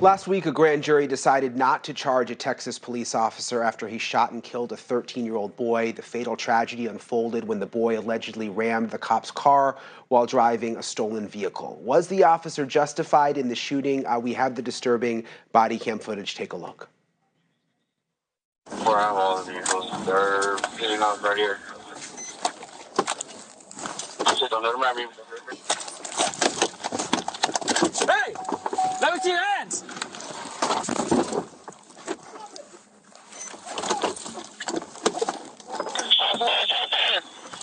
Last week, a grand jury decided not to charge a Texas police officer after he shot and killed a 13-year-old boy. The fatal tragedy unfolded when the boy allegedly rammed the cop's car while driving a stolen vehicle. Was the officer justified in the shooting? We have the disturbing body cam footage. Take a look. Where have all the vehicles? They're hitting up right here. Just don't let them ram me. Hey! Let me see your hands!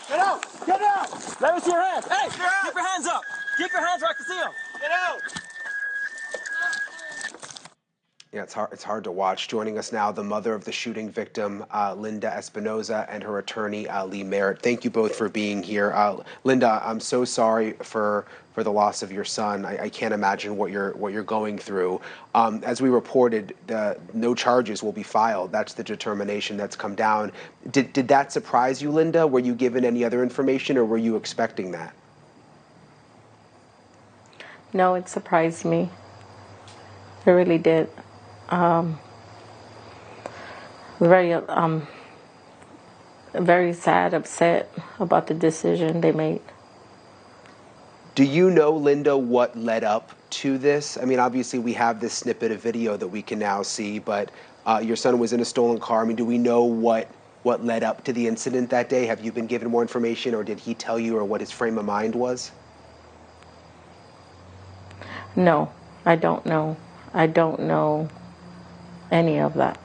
Get out! Get out! Let me see your hands! Hey! Keep your hands up! Keep your hands where I can see them! Get out! Yeah, it's hard to watch. Joining us now, the mother of the shooting victim, Lynda Espinoza, and her attorney, Lee Merritt. Thank you both for being here. Lynda, I'm so sorry for the loss of your son. I can't imagine what you're going through. As we reported, no charges will be filed. That's the determination that's come down. Did that surprise you, Lynda? Were you given any other information, or were you expecting that? No, it surprised me. It really did. Very sad, upset about the decision they made. Do you know, Lynda, what led up to this? I mean, obviously we have this snippet of video that we can now see, but your son was in a stolen car. I mean, do we know what led up to the incident that day? Have you been given more information, or did he tell you, or what his frame of mind was? No, I don't know. I don't know any of that.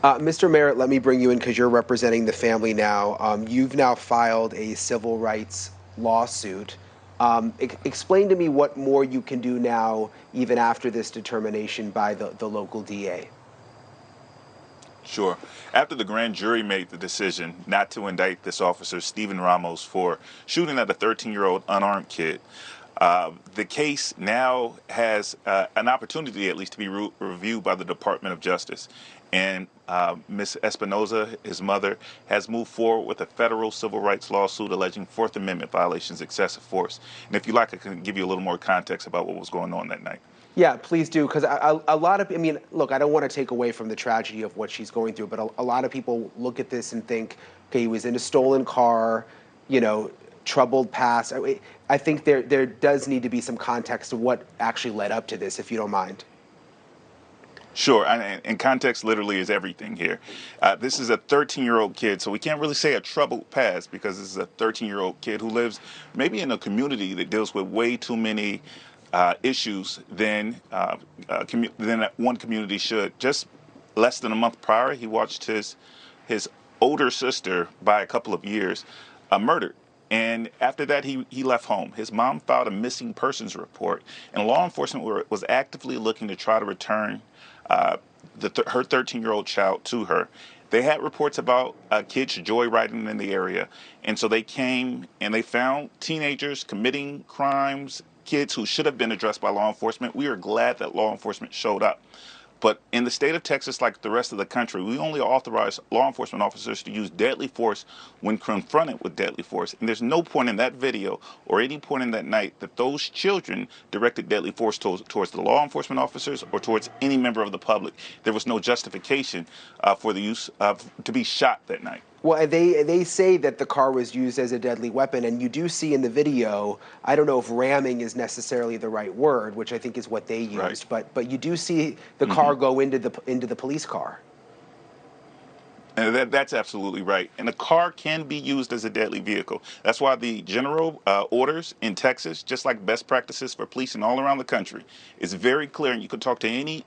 Mr. Merritt, let me bring you in because you're representing the family now. You've now filed a civil rights lawsuit. Explain to me what more you can do now, even after this determination by the local DA. Sure. After the grand jury made the decision not to indict this officer, Stephen Ramos, for shooting at a 13-year-old unarmed kid, the case now has an opportunity, at least, to be reviewed by the Department of Justice. And Ms. Espinoza, his mother, has moved forward with a federal civil rights lawsuit alleging Fourth Amendment violations, excessive force. And if you like, I can give you a little more context about what was going on that night. Yeah, please do, because a lot of, I mean, look, I don't want to take away from the tragedy of what she's going through, but a lot of people look at this and think, okay, he was in a stolen car, you know, troubled past. I think there does need to be some context to what actually led up to this, if you don't mind. Sure, and context literally is everything here. This is a 13-year-old kid, so we can't really say a troubled past, because this is a 13-year-old kid who lives maybe in a community that deals with way too many issues than one community should. Just less than a month prior, he watched his older sister, by a couple of years, murdered. And after that, he left home. His mom filed a missing persons report, and law enforcement was actively looking to try to return her 13-year-old child to her. They had reports about kids joyriding in the area, and so they came and they found teenagers committing crimes, kids who should have been addressed by law enforcement. We are glad that law enforcement showed up. But in the state of Texas, like the rest of the country, we only authorize law enforcement officers to use deadly force when confronted with deadly force. And there's no point in that video or any point in that night that those children directed deadly force towards the law enforcement officers or towards any member of the public. There was no justification for the use to be shot that night. Well, they say that the car was used as a deadly weapon, and you do see in the video, I don't know if ramming is necessarily the right word, which I think is what they used, right. but you do see the car go into the police car. And that's absolutely right. And a car can be used as a deadly vehicle. That's why the general orders in Texas, just like best practices for policing all around the country, is very clear, and you can talk to any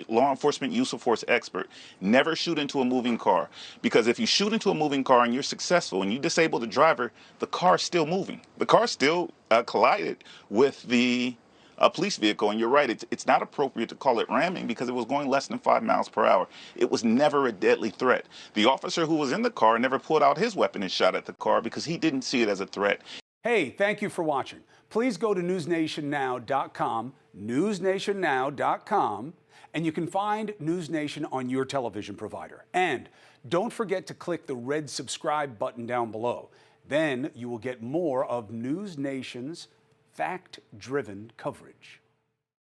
law enforcement use of force expert. Never shoot into a moving car, because if you shoot into a moving car and you're successful and you disable the driver, the car's still moving. The car still collided with the police vehicle, and you're right, it's not appropriate to call it ramming because it was going less than 5 miles per hour. It was never a deadly threat. The officer who was in the car never pulled out his weapon and shot at the car because he didn't see it as a threat. Hey, thank you for watching. Please go to newsnationnow.com, newsnationnow.com, and you can find NewsNation on your television provider. And don't forget to click the red subscribe button down below. Then you will get more of NewsNation's fact-driven coverage.